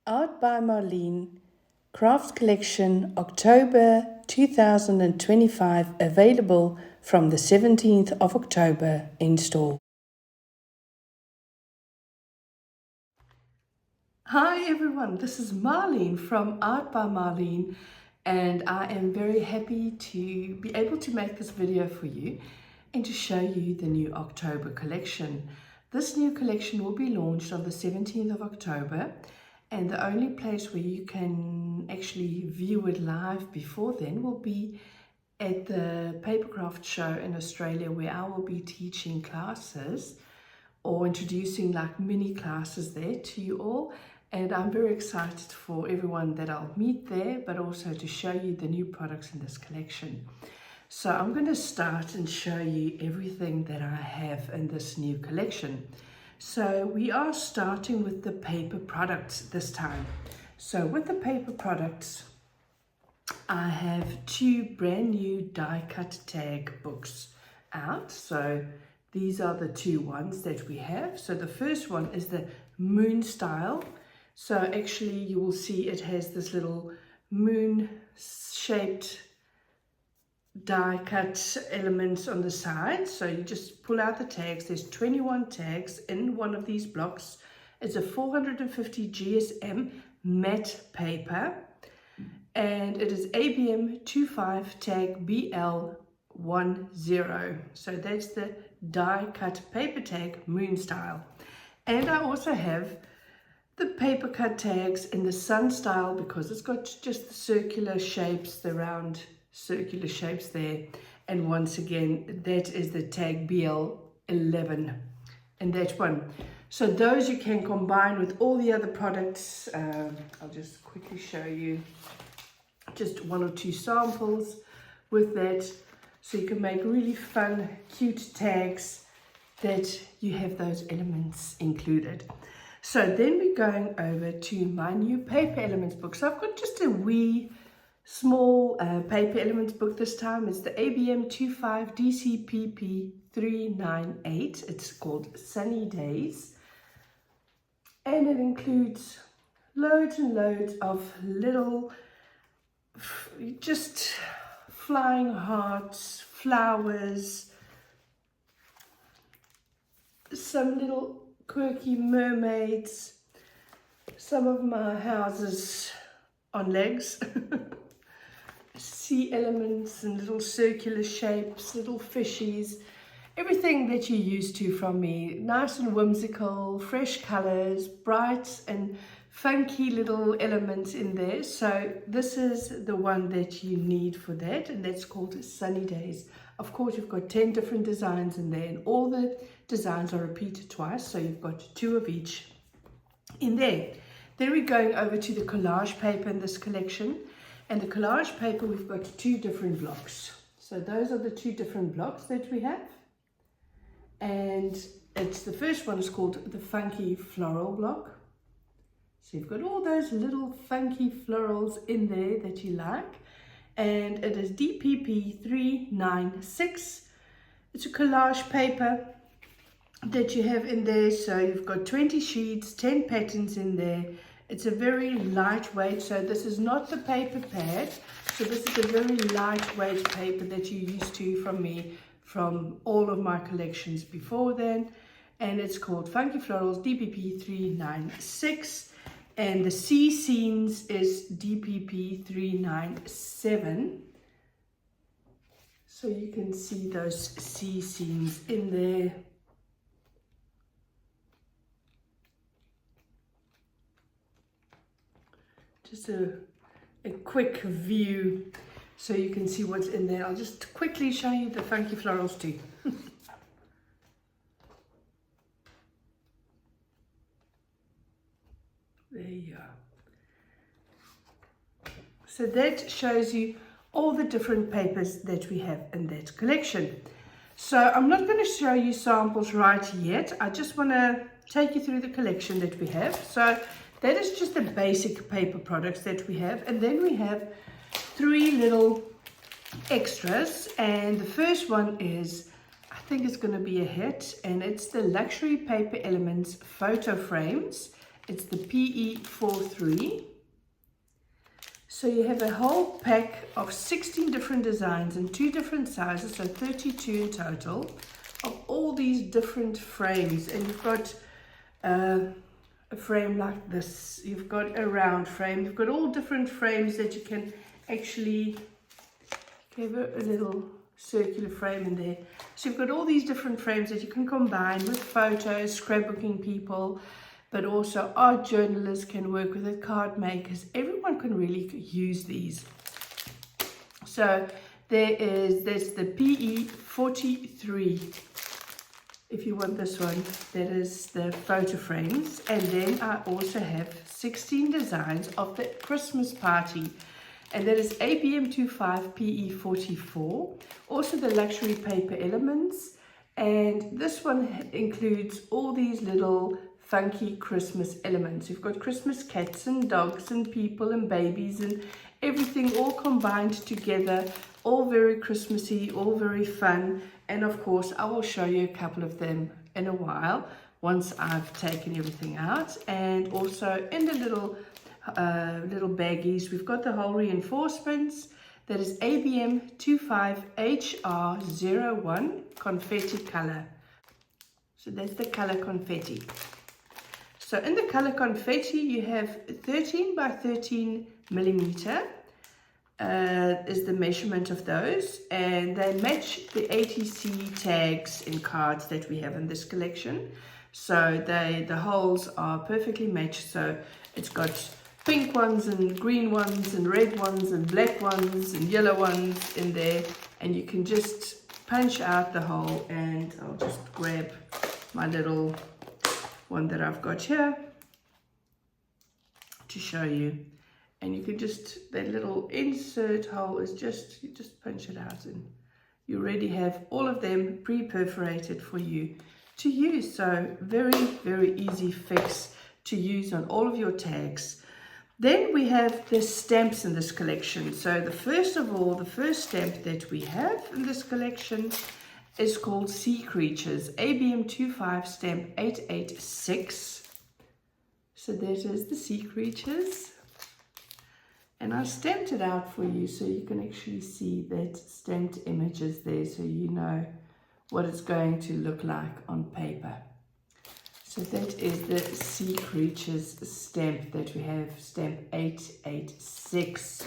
Art by Marlene, Crafts Collection, October 2025, available from the 17th of October in store. Hi everyone, this is Marlene from Art by Marlene, and I am very happy to be able to make this video for you and to show you the new October collection. This new collection will be launched on the 17th of October, and the only place where you can actually view it live before then will be at the Papercraft show in Australia, where I will be teaching classes or introducing like mini classes there to you all. And I'm very excited for everyone that I'll meet there, but also to show you the new products in this collection. So I'm going to start and show you everything that I have in this new collection. So we are starting with the paper products this time. So with the paper products, I have two brand new die cut tag books out. So these are the two ones that we have. So the first one is the moon style. So actually you will see it has this little moon shaped die cut elements on the side. So you just pull out the tags. There's 21 tags in one of these blocks. It's a 450 GSM matte paper, and it is ABM 25 tag BL10. So that's the die cut paper tag moon style. And I also have the paper cut tags in the sun style, because it's got just the circular shapes, the round circular shapes there. And once again, that is the tag BL11 in that one. So those you can combine with all the other products. I'll just quickly show you just one or two samples with that, so you can make really fun, cute tags that you have those elements included. So then we're going over to my new paper elements book. So I've got just a wee small paper elements book this time. It's the ABM 25 DCPP 398. It's called Sunny Days, and it includes loads and loads of little just flying hearts, flowers, some little quirky mermaids, some of my houses on legs, sea elements and little circular shapes, little fishies, everything that you're used to from me. Nice and whimsical, fresh colors, bright and funky little elements in there. So this is the one that you need for that, and that's called Sunny Days. Of course, you've got 10 different designs in there, and all the designs are repeated twice, so you've got 2 of each in there. Then we're going over to the collage paper in this collection, and the collage paper, we've got 2 different blocks. So those are the 2 different blocks that we have, and it's the first one is called the funky floral block. So you've got all those little funky florals in there that you like, and it is DPP 396. It's a collage paper that you have in there. So you've got 20 sheets, 10 patterns in there. It's a very lightweight, so this is not the paper pad. So this is a very lightweight paper that you're used to from me, from all of my collections before then. And it's called Funky Florals DPP 396. And the sea scenes is DPP 397. So you can see those sea scenes in there. Just a quick view so you can see what's in there. I'll just quickly show you the funky florals too. There you are. So that shows you all the different papers that we have in that collection. So I'm not going to show you samples right yet. I just want to take you through the collection that we have. So that is just the basic paper products that we have. And then we have 3 little extras. And the first one is, I think it's going to be a hit. And it's the Luxury Paper Elements photo frames It's the PE43. So you have a whole pack of 16 different designs in 2 different sizes, so 32 in total, of all these different frames. And you've got a frame like this, you've got a round frame, you've got all different frames that you can actually have a little circular frame in there. So you've got all these different frames that you can combine with photos, scrapbooking people, but also art journalists can work with it, card makers. Everyone can really use these. So there's the PE43. If you want this one, that is the photo frames. And then I also have 16 designs of the Christmas party. And that is ABM25 PE44. Also the luxury paper elements. And this one includes all these little funky Christmas elements. You've got Christmas cats and dogs and people and babies and everything all combined together, all very Christmassy, all very fun. And of course, I will show you a couple of them in a while once I've taken everything out. And also in the little baggies, we've got the whole reinforcements. That is ABM25HR01 confetti color. So that's the color confetti. So in the color confetti, you have 13 by 13 millimeter is the measurement of those, and they match the ATC tags in cards that we have in this collection. So the holes are perfectly matched. So it's got pink ones and green ones and red ones and black ones and yellow ones in there, and you can just punch out the hole. And I'll just grab my little one that I've got here to show you, and you can just, that little insert hole is just, you just punch it out and you already have all of them pre-perforated for you to use. So very easy fix to use on all of your tags. Then we have the stamps in this collection. So the first stamp that we have in this collection is called Sea Creatures, ABM25 stamp 886. So that is the Sea Creatures. And I stamped it out for you so you can actually see that stamped images there, so you know what it's going to look like on paper. So that is the Sea Creatures stamp that we have, stamp 886.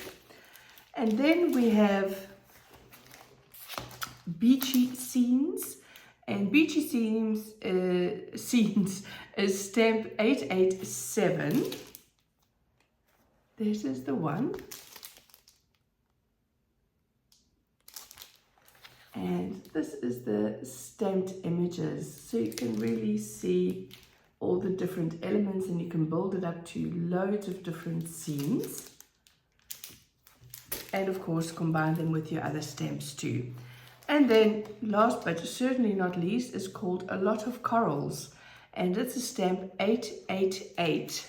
And then we have Beachy Scenes, and Beachy Scenes is stamp 887. This is the one. And this is the stamped images, so you can really see all the different elements, and you can build it up to loads of different scenes, and of course combine them with your other stamps too. And then last but certainly not least is called A Lot of Corals, and it's a stamp 888.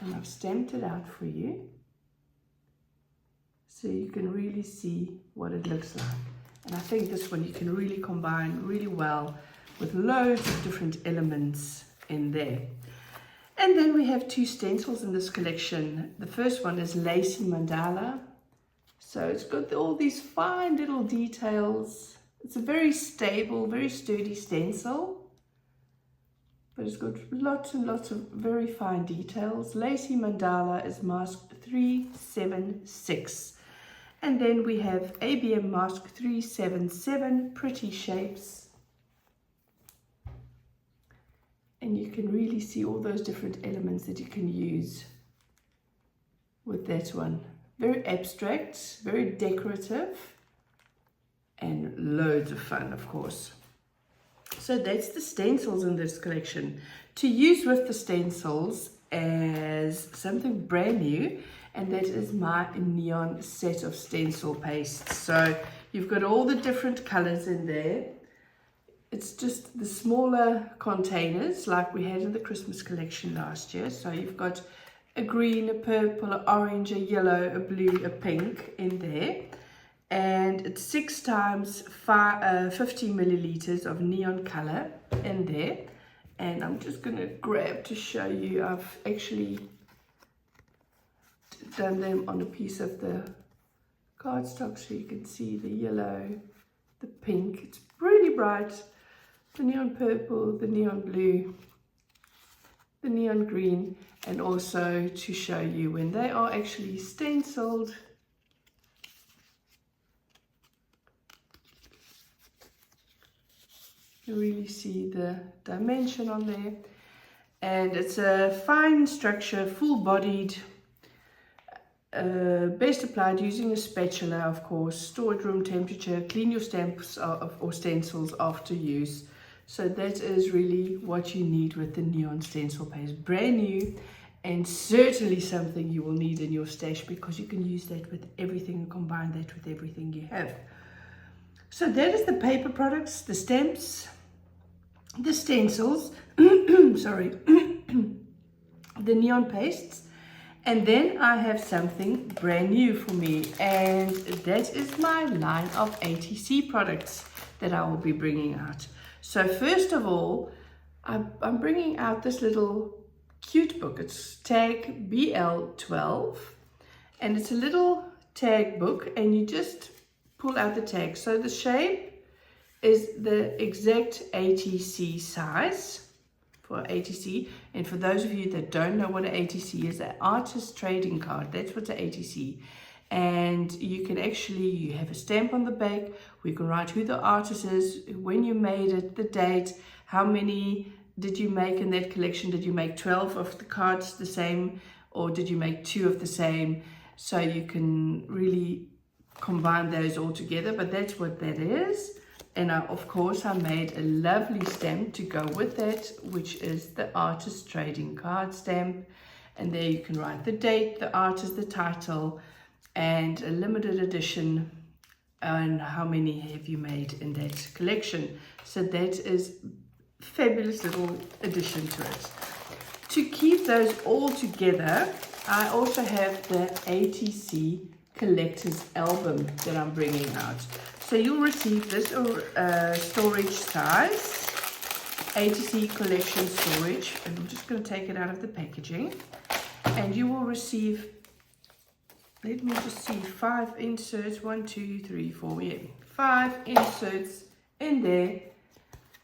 And I've stamped it out for you so you can really see what it looks like. And I think this one you can really combine really well with loads of different elements in there. And then we have 2 stencils in this collection. The first one is Lacy Mandala. So it's got all these fine little details. It's a very stable, very sturdy stencil, but it's got lots and lots of very fine details. Lacy Mandala is mask 376. And then we have ABM mask 377, Pretty Shapes. And you can really see all those different elements that you can use with that one. Very abstract, very decorative, and loads of fun, of course. So that's the stencils in this collection. To use with the stencils as something brand new, and that is my neon set of stencil pastes. So you've got all the different colors in there. It's just the smaller containers like we had in the Christmas collection last year. So you've got a green, a purple, an orange, a yellow, a blue, a pink in there. And it's 6 times 50 milliliters of neon color in there. And I'm just going to grab to show you. I've actually done them on a piece of the cardstock so you can see the yellow, the pink, it's really bright, the neon purple, the neon blue, the neon green, and also to show you when they are actually stenciled. You really see the dimension on there, and it's a fine structure, full-bodied, best applied using a spatula, of course. Store at room temperature. Clean your stamps or stencils after use. So that is really what you need with the neon stencil paste. Brand new, and certainly something you will need in your stash, because you can use that with everything and combine that with everything you have. So that is the paper products, the stamps, the stencils, sorry, the neon pastes, and then I have something brand new for me, and that is my line of ATC products that I will be bringing out. So first of all, I'm bringing out this little cute book. It's tag BL12, and it's a little tag book, and you just pull out the tag. So the shape is the exact ATC size for ATC. And for those of you that don't know what an ATC is, an artist trading card, that's what an ATC. And you can actually, you have a stamp on the back, we can write who the artist is, when you made it, the date, how many did you make in that collection. Did you make 12 of the cards the same, or did you make 2 of the same? So you can really combine those all together, but that's what that is. And of course I made a lovely stamp to go with that, which is the artist trading card stamp. And there you can write the date, the artist, the title, and a limited edition, and how many have you made in that collection. So that is a fabulous little addition to it. To keep those all together, I also have the ATC collector's album that I'm bringing out. So you'll receive this storage size, ATC collection storage, and I'm just going to take it out of the packaging, and you will receive, let me just see, 5 inserts, 1, 2, 3, 4, yeah, 5 inserts in there.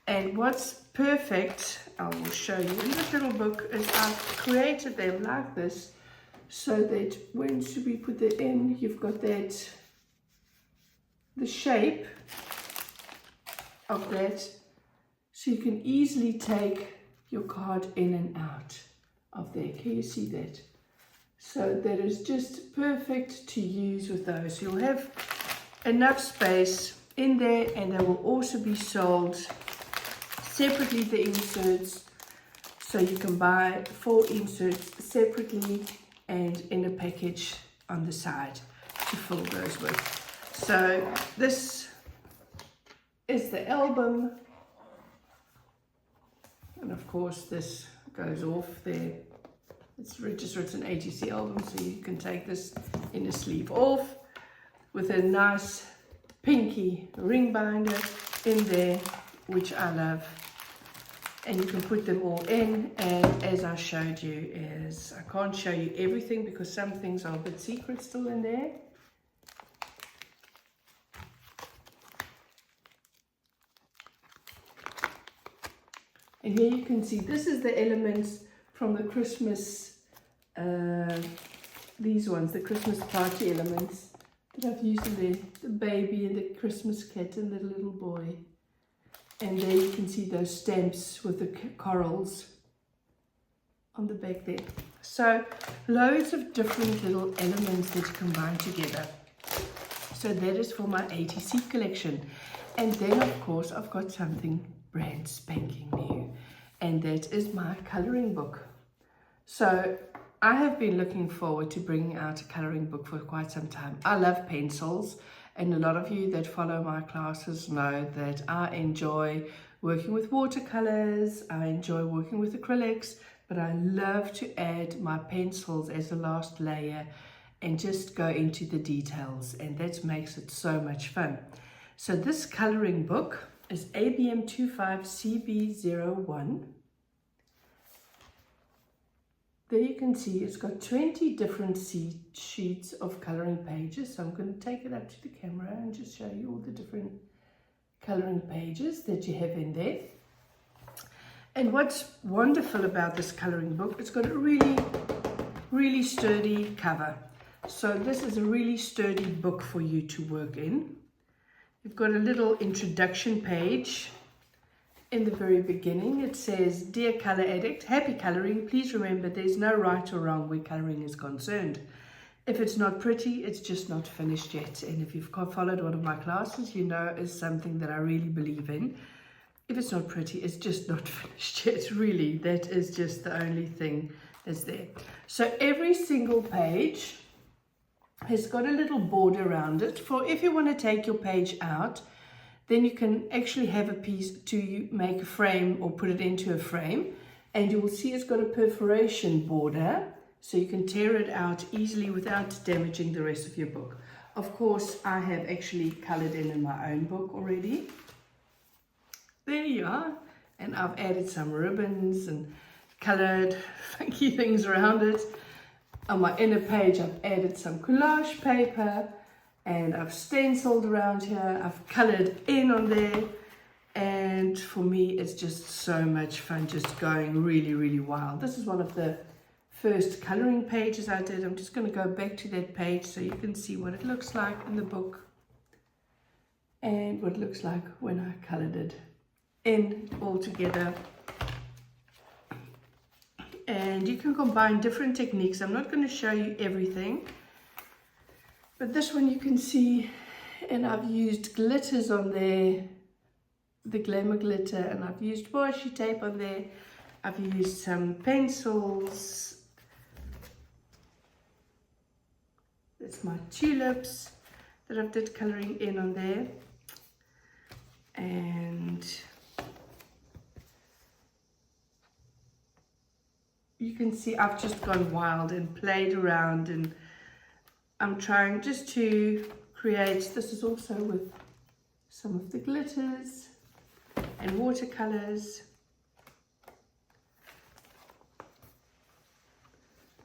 And what's perfect, I will show you in this little book, is I've created them like this, so that when we put it in, you've got that, the shape of that, so you can easily take your card in and out of there. Can you see that? So that is just perfect to use with those. You'll have enough space in there, and they will also be sold separately, the inserts, so you can buy 4 inserts separately and in a package on the side to fill those with. So this is the album, and of course this goes off there. It's just written ATC album, so you can take this in a sleeve off with a nice pinky ring binder in there, which I love. And you can put them all in, and as I showed you, is I can't show you everything because some things are a bit secret still in there. And here you can see, this is the elements from the Christmas, these ones, the Christmas party elements that I've used in there. The baby and the Christmas cat and the little boy. And there you can see those stamps with the corals on the back there. So loads of different little elements that you combine together. So that is for my ATC collection. And then of course I've got something brand spanking new, and that is my coloring book. So I have been looking forward to bringing out a coloring book for quite some time. I love pencils, and a lot of you that follow my classes know that I enjoy working with watercolors, I enjoy working with acrylics, but I love to add my pencils as a last layer and just go into the details, and that makes it so much fun. So this coloring book is ABM 25CB01, there you can see it's got 20 different sheets of coloring pages. So I'm going to take it up to the camera and just show you all the different coloring pages that you have in there. And what's wonderful about this coloring book, it's got a really sturdy cover. So this is a really sturdy book for you to work in. You've got a little introduction page. In the very beginning, it says, "Dear color addict, happy coloring. Please remember there's no right or wrong where coloring is concerned. If it's not pretty, it's just not finished yet." And if you've followed one of my classes, you know it's something that I really believe in. If it's not pretty, it's just not finished yet. Really, that is just the only thing that's there. So every single page has got a little border around it for if you want to take your page out. Then you can actually have a piece to make a frame or put it into a frame, and you will see it's got a perforation border, so you can tear it out easily without damaging the rest of your book. Of course, I have actually colored in my own book already. There you are, and I've added some ribbons and colored funky things around it. On my inner page, I've added some collage paper, and I've stenciled around here, I've colored in on there, and for me it's just so much fun just going really wild. This is one of the first coloring pages I did. I'm just going to go back to that page so you can see what it looks like in the book and what it looks like when I colored it in all together. And you can combine different techniques. I'm not going to show you everything, but this one you can see, and I've used glitters on there, the glamour glitter, and I've used washi tape on there. I've used some pencils. That's my tulips that I've did colouring in on there. And you can see I've just gone wild and played around, and I'm trying just to create, this is also with some of the glitters and watercolors.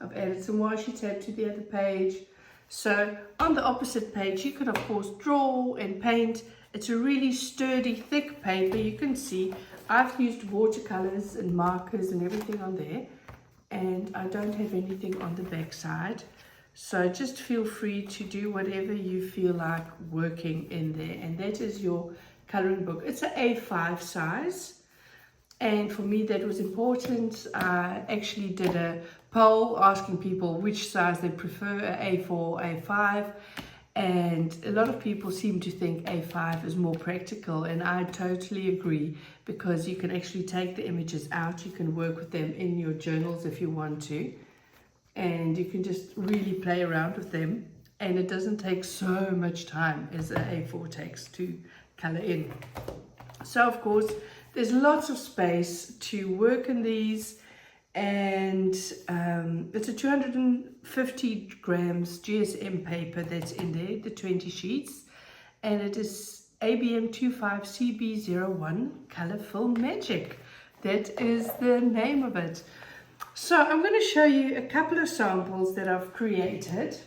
I've added some washi tape to the other page. So on the opposite page you can of course draw and paint. It's a really sturdy, thick paper. You can see I've used watercolors and markers and everything on there, and I don't have anything on the back side. So just feel free to do whatever you feel like working in there. And that is your coloring book. It's an A5 size. And for me that was important. I actually did a poll asking people which size they prefer, A4 or A5. And a lot of people seem to think A5 is more practical, and I totally agree, because you can actually take the images out, you can work with them in your journals if you want to, and you can just really play around with them, and it doesn't take so much time as an A4 takes to color in. So of course there's lots of space to work in these, and it's a 250 grams GSM paper that's in there, the 20 sheets, and it is ABM 25CB01 Color Film Magic. That is the name of it. So I'm going to show you a couple of samples that I've created.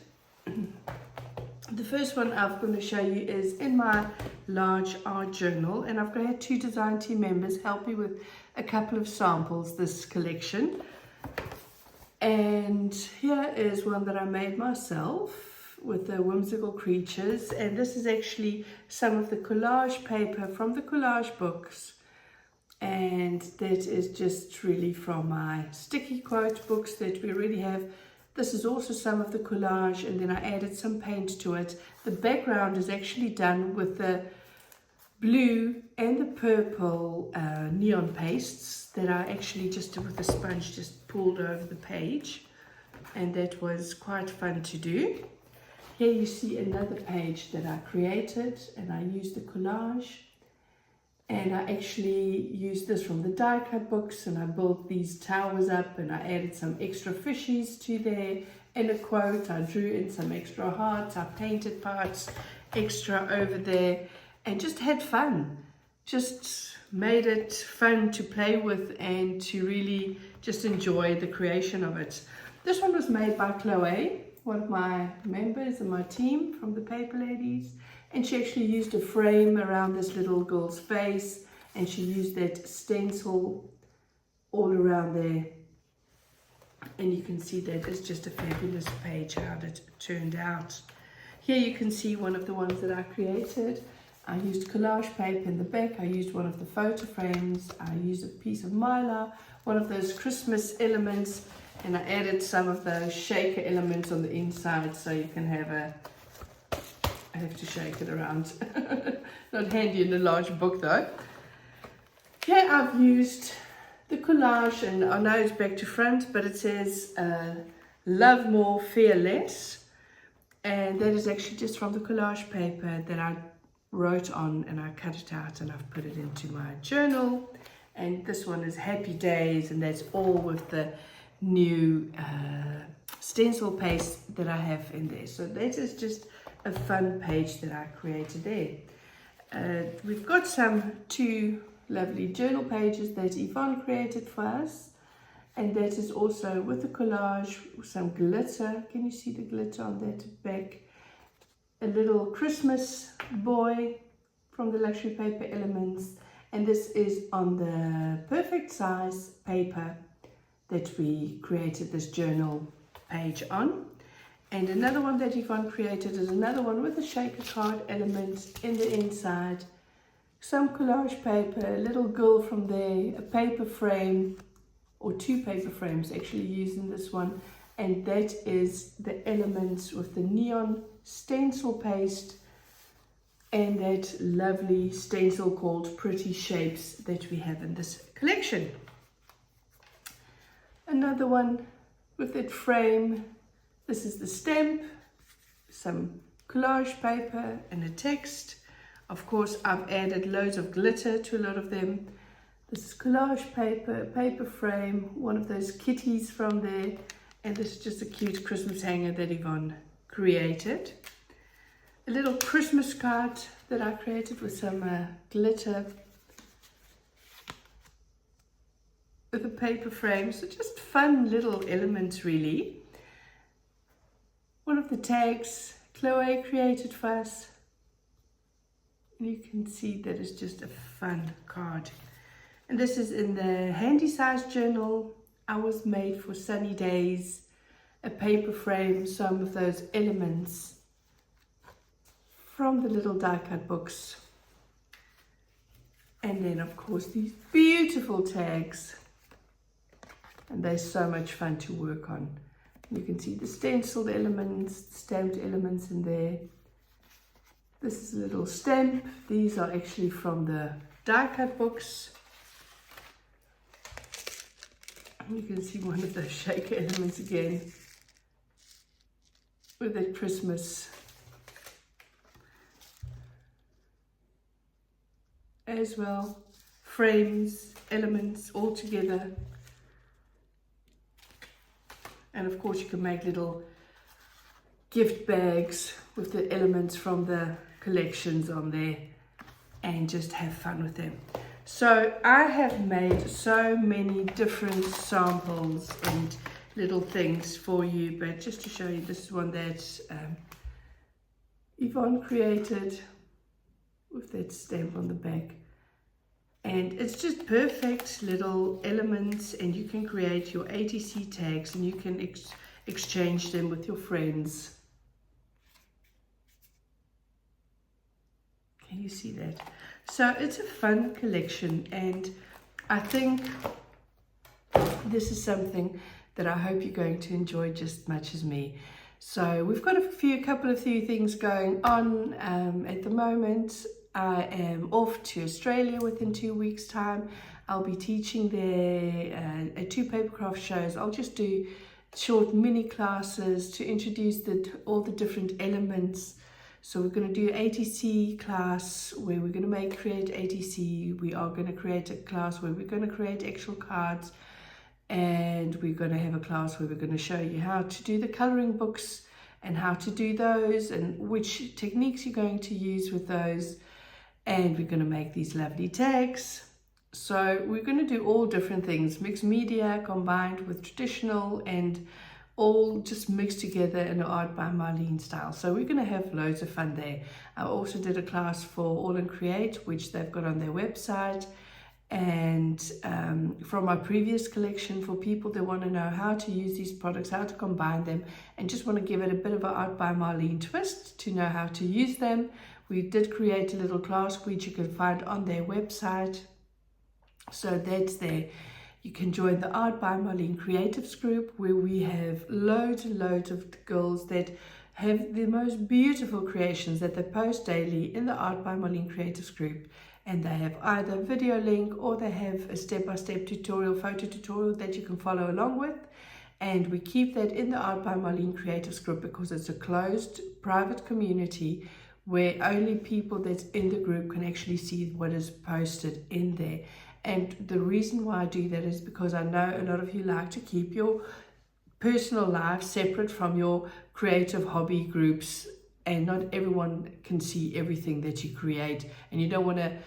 The first one I'm going to show you is in my large art journal, and I've had two design team members help me with a couple of samples this collection. And here is one that I made myself with the Whimsical creatures, and this is actually some of the collage paper from the collage books, and that is just really from my sticky quote books that we already have. This is also some of the collage, and then I added some paint to it. The background is actually done with the blue and the purple neon pastes that I actually just with a sponge just pulled over the page, and that was quite fun to do. Here you see another page that I created, and I used the collage, and I actually used this from the die cut books, and I built these towers up, and I added some extra fishies to there and a quote. I drew in some extra hearts, I painted parts extra over there, and just had fun, just made it fun to play with and to really just enjoy the creation of it. This one was made by Chloe, one of my members in my team from the Paper Ladies, and she actually used a frame around this little girl's face, and she used that stencil all around there, and you can see that it's just a fabulous page how it turned out. Here you can see one of the ones that I created. I used collage paper in the back, I used one of the photo frames, I used a piece of mylar, one of those Christmas elements, and I added some of those shaker elements on the inside so you can have a, I have to shake it around, not handy in a large book though. Here I've used the collage, and I know it's back to front, but it says love more, fear less, and that is actually just from the collage paper that I wrote on, and I cut it out and I've put it into my journal. And this one is happy days, and that's all with the new stencil paste that I have in there. So that is just a fun page that I created there. We've got two lovely journal pages that Yvonne created for us, and that is also with the collage, some glitter. Can you see the glitter on that back? A little Christmas boy from the Luxury Paper Elements, and this is on the perfect size paper that we created this journal page on. And another one that Yvonne created is another one with a shaker card element in the inside, some collage paper, a little girl from there, a paper frame, or two paper frames actually used in this one, and that is the elements with the neon stencil paste and that lovely stencil called Pretty Shapes that we have in this collection. Another one with that frame. This is the stamp, some collage paper and a text. Of course, I've added loads of glitter to a lot of them. This is collage paper, paper frame, one of those kitties from there, and this is just a cute Christmas hanger that Yvonne created. A little Christmas card that I created with some glitter with a paper frame. So just fun little elements really. One of the tags Chloe created for us. And you can see that it's just a fun card. And this is in the handy size journal. I was made for sunny days. A paper frame, some of those elements from the little die cut books. And then of course these beautiful tags. And they're so much fun to work on. You can see the stenciled elements, stamped elements in there. This is a little stamp. These are actually from the die cut books. And you can see one of those shaker elements again with that Christmas as well. Frames, elements all together. And of course you can make little gift bags with the elements from the collections on there and just have fun with them. So I have made so many different samples and little things for you, but just to show you, this is one that Yvonne created with that stamp on the back. And it's just perfect little elements, and you can create your ATC tags and you can exchange them with your friends. Can you see that? So it's a fun collection, and I think this is something that I hope you're going to enjoy just as much as me. So we've got a couple of things going on at the moment. I am off to Australia within 2 weeks' time. I'll be teaching there at 2 paper craft shows. I'll just do short mini classes to introduce all the different elements. So we're going to do ATC class where we're going to create ATC. We are going to create a class where we're going to create actual cards. And we're going to have a class where we're going to show you how to do the colouring books and how to do those and which techniques you're going to use with those. And we're going to make these lovely tags. So we're going to do all different things, mixed media combined with traditional, and all just mixed together in an Art by Marlene style. So we're going to have loads of fun there. I also did a class for All and Create, which they've got on their website, and from my previous collection for people that want to know how to use these products, how to combine them, and just want to give it a bit of an Art by Marlene twist to know how to use them. We did create a little class which you can find on their website. So that's there. You can join the Art by Marlene Creatives group, where we have loads and loads of girls that have the most beautiful creations that they post daily in the Art by Marlene Creatives group. And they have either a video link or they have a step-by-step tutorial, photo tutorial that you can follow along with. And we keep that in the Art by Marlene Creatives group because it's a closed private community where only people that's in the group can actually see what is posted in there. And the reason why I do that is because I know a lot of you like to keep your personal life separate from your creative hobby groups, and not everyone can see everything that you create, and you don't want to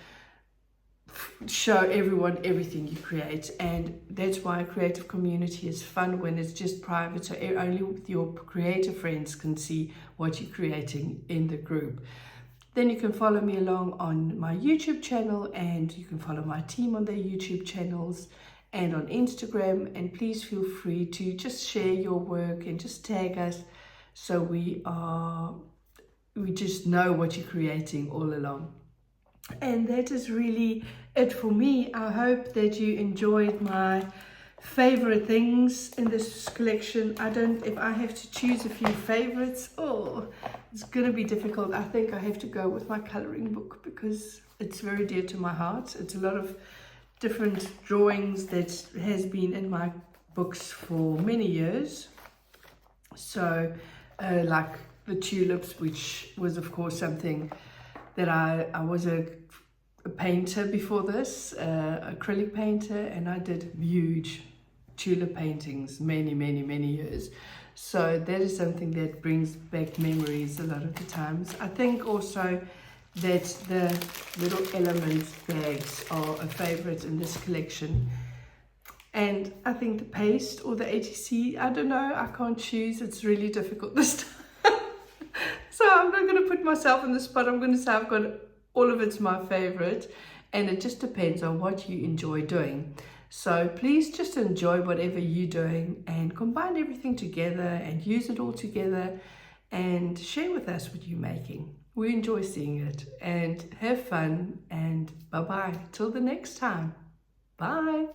show everyone everything you create. And that's why a creative community is fun when it's just private, so only your creative friends can see what you're creating in the group. Then you can follow me along on my YouTube channel, and you can follow my team on their YouTube channels and on Instagram. And please feel free to just share your work and just tag us, so we just know what you're creating all along. And that is really it for me. I hope that you enjoyed my favorite things in this collection. If I have to choose a few favorites, it's gonna be difficult. I think I have to go with my coloring book because it's very dear to my heart. It's a lot of different drawings that has been in my books for many years. So like the tulips, which was of course something that I was a painter before this, acrylic painter, and I did huge tulip paintings many years. So that is something that brings back memories a lot of the times. I think also that the little element bags are a favorite in this collection. And I think the paste or the ATC, I don't know, I can't choose. It's really difficult this time. So I'm not going to put myself in the spot. I'm going to say I've got all of it's my favorite, and it just depends on what you enjoy doing. So please just enjoy whatever you're doing and combine everything together and use it all together and share with us what you're making. We enjoy seeing it, and have fun, and bye-bye till the next time. Bye.